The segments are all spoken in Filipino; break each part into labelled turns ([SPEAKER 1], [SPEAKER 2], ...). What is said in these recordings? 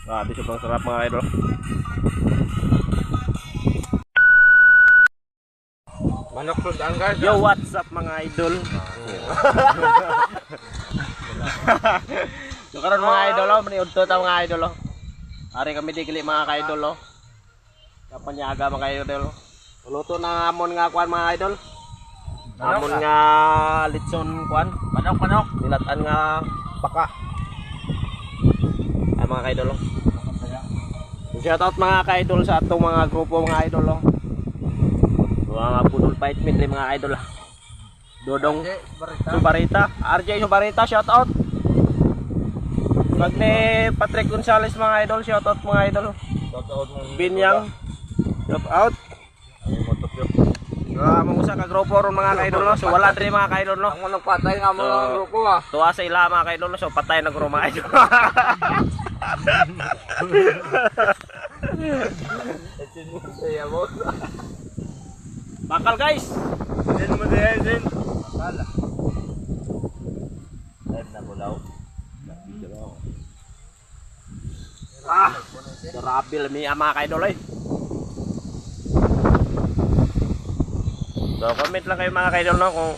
[SPEAKER 1] Grabe, sobrang sarap mga idol.
[SPEAKER 2] Manok sudan guys.
[SPEAKER 1] Yo, what's up mga idol? So karon mga idol, maniud to ta mga idol. Ari kami dikili mga ka-idol. Kapanyaga mga idol. Luto na amon nga kuan mga idol. Amon nga litson kuan, manok. Nilatan nga baka. Ay mga ka-idol. Shout out mga ka-idol sa atong mga grupo mga idol. Mga Budol Fight Meet mga idol. Dodong Subarita, RJ Subarita, shout out. Pag ni Patrick Gonzales mga idol, shout out mga idol.
[SPEAKER 2] Shout out
[SPEAKER 1] Binyang, shout out. Mga usa ka grupo ron mga ka-idol no. So wala diri mga ka-idol no.
[SPEAKER 2] Ang nagpatay nga mga grupo ah.
[SPEAKER 1] Tuwa sa ila mga ka-idol no. So patay na guro mga idol. Bakal guys.
[SPEAKER 2] Din mo din. Bakal. Live na bulaw.
[SPEAKER 1] Grabe lami mga ka-idol eh. So comment lang kayo mga ka-idol no kung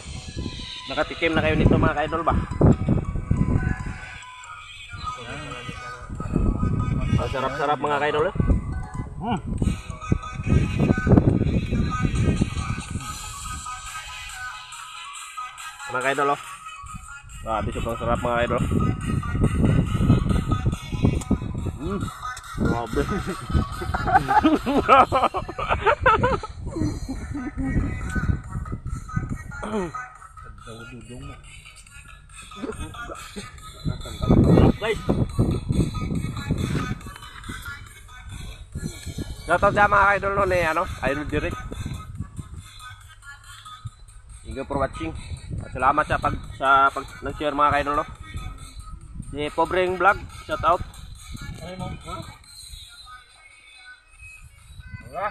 [SPEAKER 1] nakatikim na kayo nito mga ka-idol ba. Sarap-sarap mga ka-idol eh. Mga ka-idol oh. Grabe, sobrang sarap mga ka-idol. Grabe. Guys. Shoutout sa mga idol no ni Idol Direct. Thank you for watching. Salamat sa pag nag-share mga idol no. Si Pobreng Vlog, shoutout.
[SPEAKER 2] Ay mo. Ha?